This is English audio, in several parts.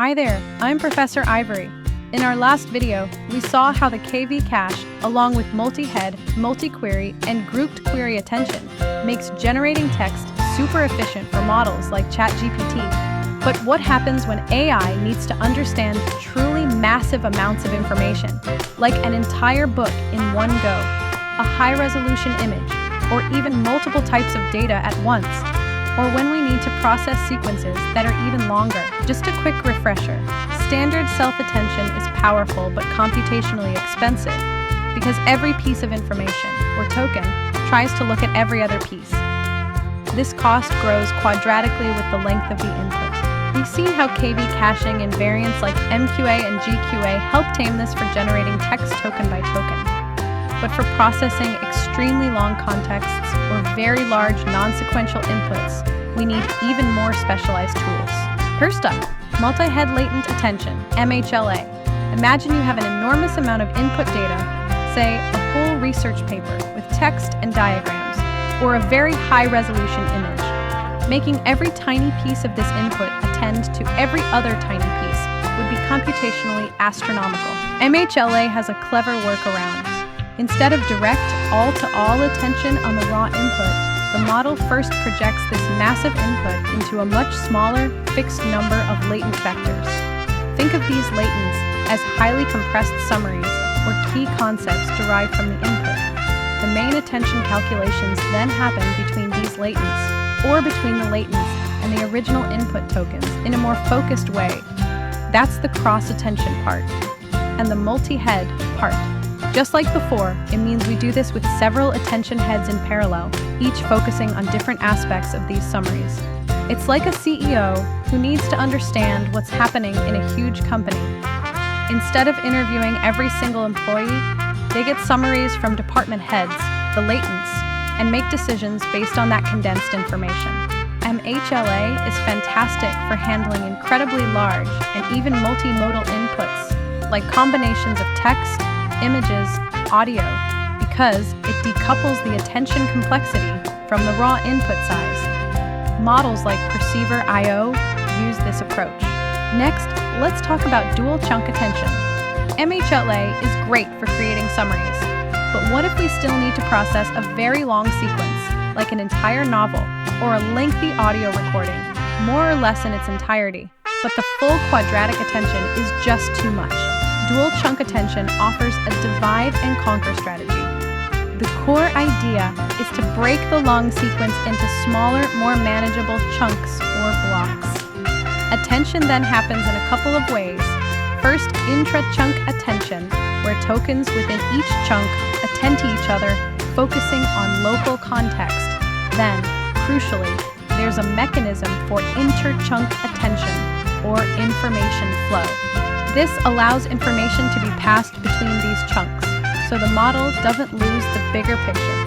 Hi there, I'm Professor Ivory. In our last video, we saw how the KV cache, along with multi-head, multi-query, and grouped query attention, makes generating text super efficient for models like ChatGPT. But what happens when AI needs to understand truly massive amounts of information, like an entire book in one go, a high-resolution image, or even multiple types of data at once? Or when we need to process sequences that are even longer? Just a quick refresher. Standard self-attention is powerful but computationally expensive because every piece of information, or token, tries to look at every other piece. This cost grows quadratically with the length of the input. We've seen how KV caching and variants like MQA and GQA help tame this for generating text token by token. But for processing extremely long contexts or very large non-sequential inputs, we need even more specialized tools. First up, Multi-Head Latent Attention, MHLA. Imagine you have an enormous amount of input data, say a whole research paper with text and diagrams, or a very high-resolution image. Making every tiny piece of this input attend to every other tiny piece would be computationally astronomical. MHLA has a clever workaround. Instead of direct, all-to-all attention on the raw input, the model first projects this massive input into a much smaller, fixed number of latent vectors. Think of these latents as highly compressed summaries or key concepts derived from the input. The main attention calculations then happen between these latents, or between the latents and the original input tokens in a more focused way. That's the cross-attention part, and the multi-head part. Just like before, it means we do this with several attention heads in parallel, each focusing on different aspects of these summaries. It's like a CEO who needs to understand what's happening in a huge company. Instead of interviewing every single employee, they get summaries from department heads, the latents, and make decisions based on that condensed information. MHLA is fantastic for handling incredibly large and even multimodal inputs, like combinations of text, images, audio, because it decouples the attention complexity from the raw input size. Models like Perceiver IO use this approach. Next, let's talk about dual chunk attention. MHLA is great for creating summaries, but what if we still need to process a very long sequence, like an entire novel, or a lengthy audio recording, more or less in its entirety, but the full quadratic attention is just too much? Dual chunk attention offers a divide and conquer strategy. The core idea is to break the long sequence into smaller, more manageable chunks or blocks. Attention then happens in a couple of ways. First, intra-chunk attention, where tokens within each chunk attend to each other, focusing on local context. Then, crucially, there's a mechanism for inter-chunk attention, or information flow. This allows information to be passed between these chunks, so the model doesn't lose the bigger picture.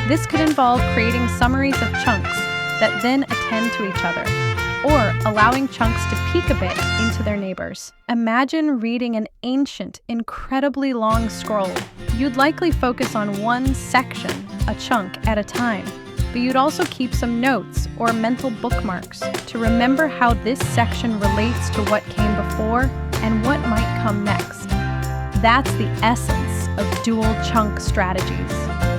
This could involve creating summaries of chunks that then attend to each other, or allowing chunks to peek a bit into their neighbors. Imagine reading an ancient, incredibly long scroll. You'd likely focus on one section, a chunk at a time, but you'd also keep some notes or mental bookmarks to remember how this section relates to what came before and what might come next. That's the essence of dual chunk strategies.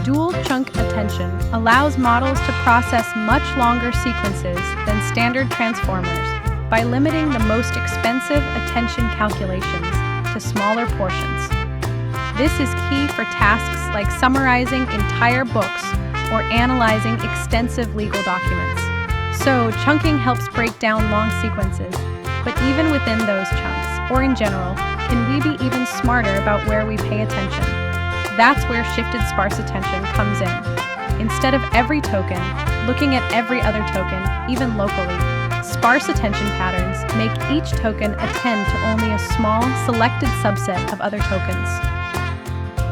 Dual chunk attention allows models to process much longer sequences than standard transformers by limiting the most expensive attention calculations to smaller portions. This is key for tasks like summarizing entire books or analyzing extensive legal documents. So, chunking helps break down long sequences, but even within those chunks, or in general, can we be even smarter about where we pay attention? That's where Shifted Sparse Attention comes in. Instead of every token, looking at every other token, even locally, sparse attention patterns make each token attend to only a small, selected subset of other tokens.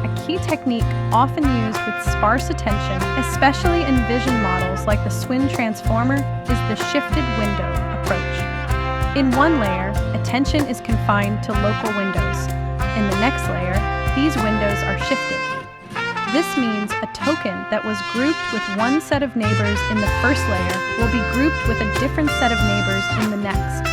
A key technique often used with sparse attention, especially in vision models like the Swin transformer, is the shifted window approach. In one layer, attention is confined to local windows. In the next layer, these windows are shifted. This means a token that was grouped with one set of neighbors in the first layer will be grouped with a different set of neighbors in the next.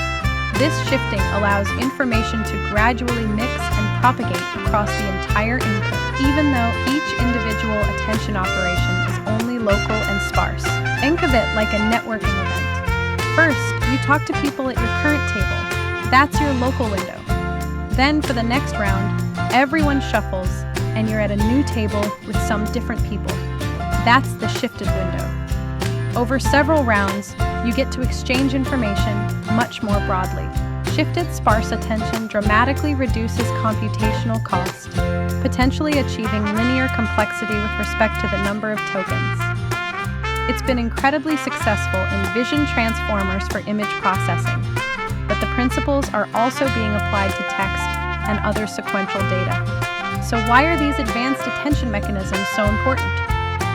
This shifting allows information to gradually mix and propagate across the entire input, even though each individual attention operation is only local and sparse. Think of it like a networking event. First, you talk to people at your current table. That's your local window. Then, for the next round, everyone shuffles, and you're at a new table with some different people. That's the shifted window. Over several rounds, you get to exchange information much more broadly. Shifted sparse attention dramatically reduces computational cost, potentially achieving linear complexity with respect to the number of tokens. It's been incredibly successful in vision transformers for image processing, but the principles are also being applied to text and other sequential data. So why are these advanced attention mechanisms so important?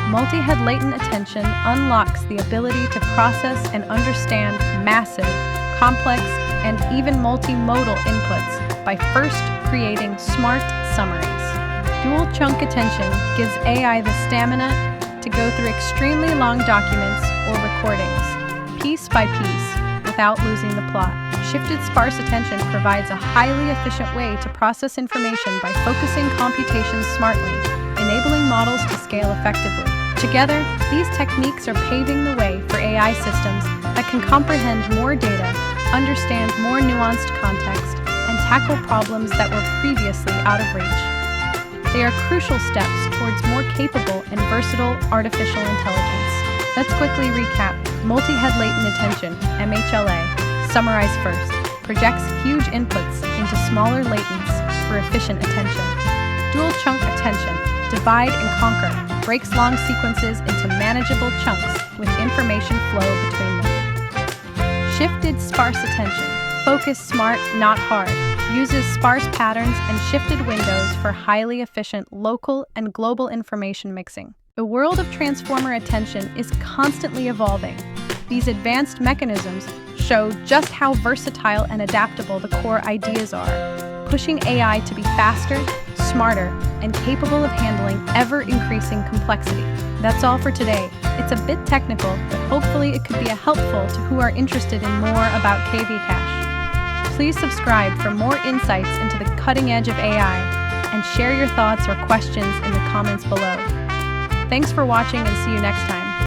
Multi-Head Latent Attention unlocks the ability to process and understand massive, complex, and even multimodal inputs by first creating smart summaries. Dual-chunk attention gives AI the stamina to go through extremely long documents or recordings, piece by piece, without losing the plot. Shifted Sparse Attention provides a highly efficient way to process information by focusing computations smartly, enabling models to scale effectively. Together, these techniques are paving the way for AI systems that can comprehend more data, understand more nuanced context, and tackle problems that were previously out of reach. They are crucial steps towards more capable and versatile artificial intelligence. Let's quickly recap. Multi-Head Latent Attention, MHLA, summarized first, projects huge inputs into smaller latents for efficient attention. Dual-chunk attention, divide and conquer, breaks long sequences into manageable chunks with information flow between them. Shifted Sparse Attention, focus smart, not hard, uses sparse patterns and shifted windows for highly efficient local and global information mixing. The world of transformer attention is constantly evolving. These advanced mechanisms show just how versatile and adaptable the core ideas are, pushing AI to be faster, smarter, and capable of handling ever-increasing complexity. That's all for today. It's a bit technical, but hopefully it could be helpful to who are interested in more about KV Cache. Please subscribe for more insights into the cutting edge of AI, and share your thoughts or questions in the comments below. Thanks for watching, and see you next time.